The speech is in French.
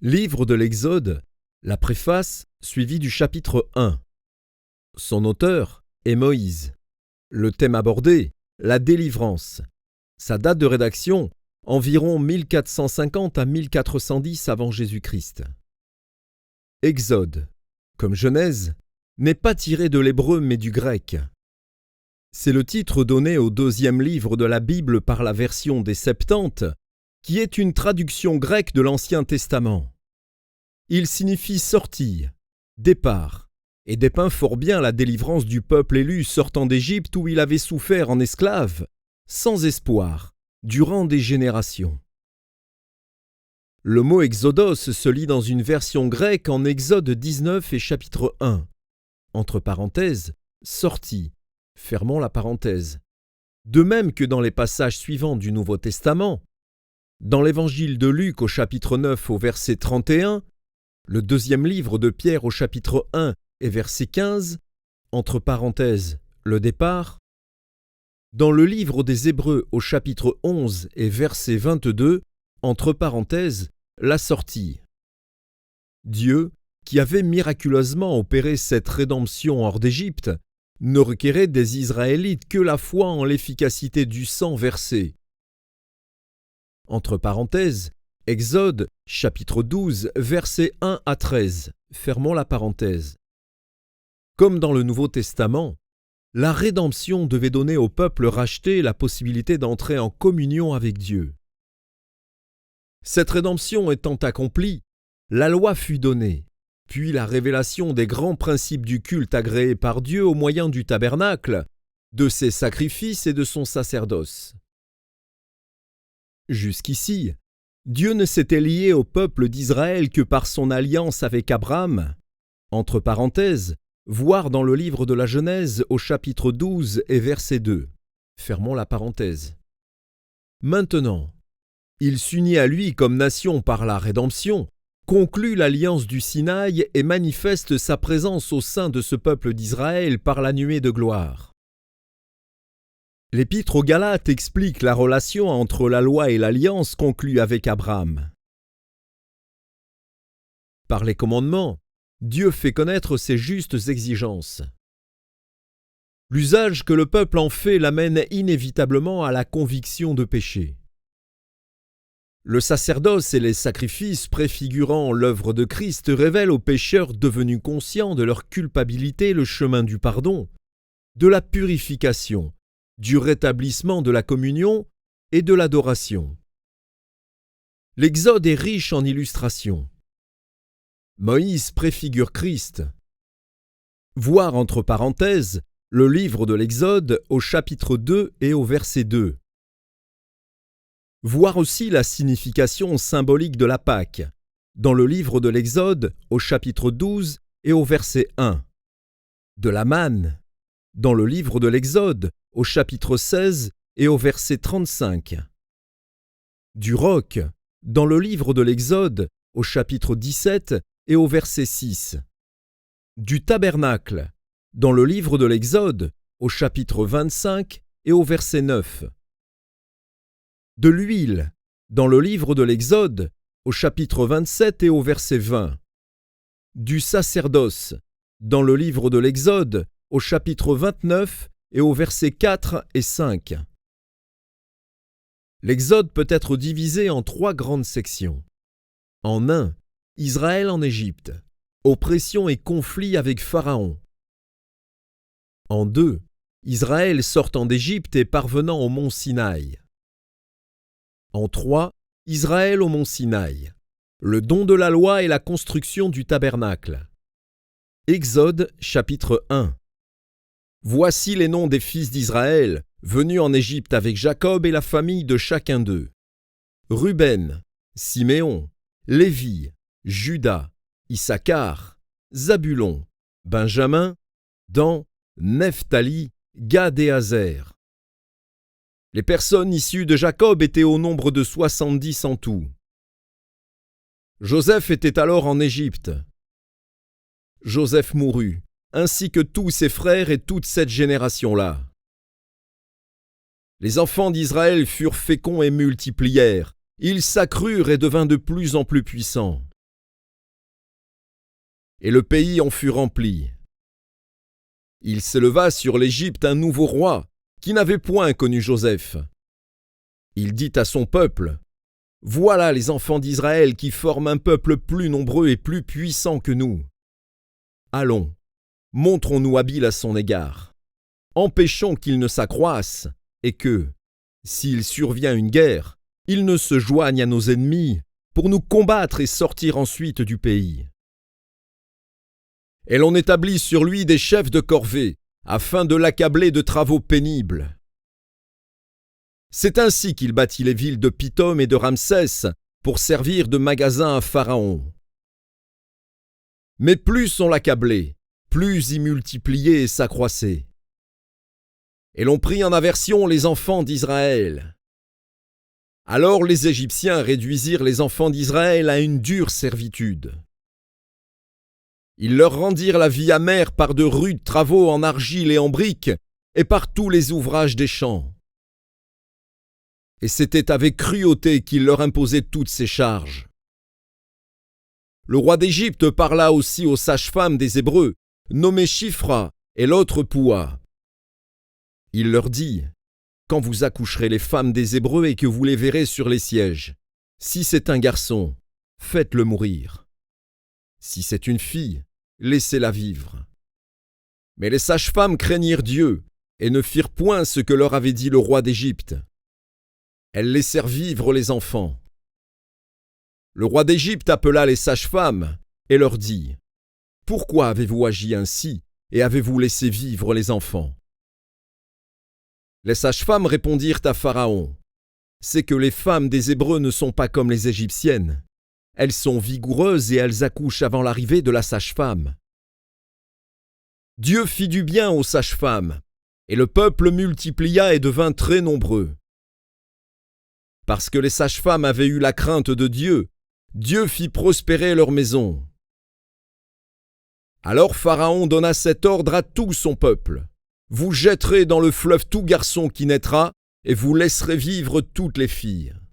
Livre de l'Exode, la préface suivie du chapitre 1. Son auteur est Moïse. Le thème abordé, la délivrance. Sa date de rédaction, environ 1450 à 1410 avant Jésus-Christ. Exode, comme Genèse, n'est pas tiré de l'hébreu mais du grec. C'est le titre donné au deuxième livre de la Bible par la version des Septante, qui est une traduction grecque de l'Ancien Testament. Il signifie sortie, départ, et dépeint fort bien la délivrance du peuple élu sortant d'Égypte où il avait souffert en esclave, sans espoir, durant des générations. Le mot Exodos se lit dans une version grecque en Exode 19 et chapitre 1, entre parenthèses, sortie, fermons la parenthèse. De même que dans les passages suivants du Nouveau Testament, dans l'évangile de Luc au chapitre 9 au verset 31, le deuxième livre de Pierre au chapitre 1 et verset 15, entre parenthèses, le départ, dans le livre des Hébreux au chapitre 11 et verset 22, entre parenthèses, la sortie. Dieu, qui avait miraculeusement opéré cette rédemption hors d'Égypte, ne requérait des Israélites que la foi en l'efficacité du sang versé. Entre parenthèses, Exode, chapitre 12, versets 1 à 13, fermons la parenthèse. Comme dans le Nouveau Testament, la rédemption devait donner au peuple racheté la possibilité d'entrer en communion avec Dieu. Cette rédemption étant accomplie, la loi fut donnée, puis la révélation des grands principes du culte agréé par Dieu au moyen du tabernacle, de ses sacrifices et de son sacerdoce. Jusqu'ici, Dieu ne s'était lié au peuple d'Israël que par son alliance avec Abraham, entre parenthèses, voir dans le livre de la Genèse au chapitre 12 et verset 2. Fermons la parenthèse. Maintenant, il s'unit à lui comme nation par la rédemption, conclut l'alliance du Sinaï et manifeste sa présence au sein de ce peuple d'Israël par la nuée de gloire. L'Épître aux Galates explique la relation entre la loi et l'alliance conclue avec Abraham. Par les commandements, Dieu fait connaître ses justes exigences. L'usage que le peuple en fait l'amène inévitablement à la conviction de péché. Le sacerdoce et les sacrifices préfigurant l'œuvre de Christ révèlent aux pécheurs devenus conscients de leur culpabilité le chemin du pardon, de la purification, du rétablissement de la communion et de l'adoration. L'Exode est riche en illustrations. Moïse préfigure Christ. Voir entre parenthèses le livre de l'Exode au chapitre 2 et au verset 2. Voir aussi la signification symbolique de la Pâque, dans le livre de l'Exode au chapitre 12 et au verset 1. De la manne, dans le livre de l'Exode au chapitre 16 et au verset 35. Du roc, dans le livre de l'Exode au chapitre 17 et au verset 6. Du tabernacle, dans le livre de l'Exode au chapitre 25 et au verset 9. De l'huile, dans le livre de l'Exode au chapitre 27 et au verset 20. Du sacerdoce, dans le livre de l'Exode au chapitre 29 et au verset 4 et 5. L'Exode peut être divisé en 3 grandes sections. En 1, Israël en Égypte, oppression et conflit avec Pharaon. En 2, Israël sortant d'Égypte et parvenant au mont Sinaï. En 3, Israël au mont Sinaï, le don de la loi et la construction du tabernacle. Exode chapitre 1. Voici les noms des fils d'Israël, venus en Égypte avec Jacob et la famille de chacun d'eux. Ruben, Siméon, Lévi, Juda, Issachar, Zabulon, Benjamin, Dan, Nephtali, Gad et Azer. Les personnes issues de Jacob étaient au nombre de 70 en tout. Joseph était alors en Égypte. Joseph mourut, ainsi que tous ses frères et toute cette génération-là. Les enfants d'Israël furent féconds et multiplièrent. Ils s'accrurent et devinrent de plus en plus puissants. et le pays en fut rempli. Il s'éleva sur l'Égypte un nouveau roi, qui n'avait point connu Joseph. Il dit à son peuple, « Voilà les enfants d'Israël qui forment un peuple plus nombreux et plus puissant que nous. Allons, montrons-nous habiles à son égard. Empêchons qu'il ne s'accroisse, et que, s'il survient une guerre, il ne se joigne à nos ennemis pour nous combattre et sortir ensuite du pays. » Et l'on établit sur lui des chefs de corvée, afin de l'accabler de travaux pénibles. C'est ainsi qu'il bâtit les villes de Pithom et de Ramsès pour servir de magasin à Pharaon. Mais plus on l'accablait, plus il multipliait et s'accroissait. Et l'on prit en aversion les enfants d'Israël. Alors les Égyptiens réduisirent les enfants d'Israël à une dure servitude. Ils leur rendirent la vie amère par de rudes travaux en argile et en briques, et par tous les ouvrages des champs. Et c'était avec cruauté qu'ils leur imposaient toutes ces charges. Le roi d'Égypte parla aussi aux sages-femmes des Hébreux, nommées Shifra et l'autre Poua. Il leur dit, « Quand vous accoucherez les femmes des Hébreux et que vous les verrez sur les sièges, si c'est un garçon, faites-le mourir. Si c'est une fille, laissez-la vivre. » Mais les sages-femmes craignirent Dieu et ne firent point ce que leur avait dit le roi d'Égypte. Elles laissèrent vivre les enfants. Le roi d'Égypte appela les sages-femmes et leur dit, « Pourquoi avez-vous agi ainsi et avez-vous laissé vivre les enfants ?» Les sages-femmes répondirent à Pharaon, « C'est que les femmes des Hébreux ne sont pas comme les Égyptiennes. Elles sont vigoureuses et elles accouchent avant l'arrivée de la sage-femme. » Dieu fit du bien aux sages-femmes, et le peuple multiplia et devint très nombreux. Parce que les sages-femmes avaient eu la crainte de Dieu, Dieu fit prospérer leur maison. Alors Pharaon donna cet ordre à tout son peuple. « Vous jetterez dans le fleuve tout garçon qui naîtra, et vous laisserez vivre toutes les filles. »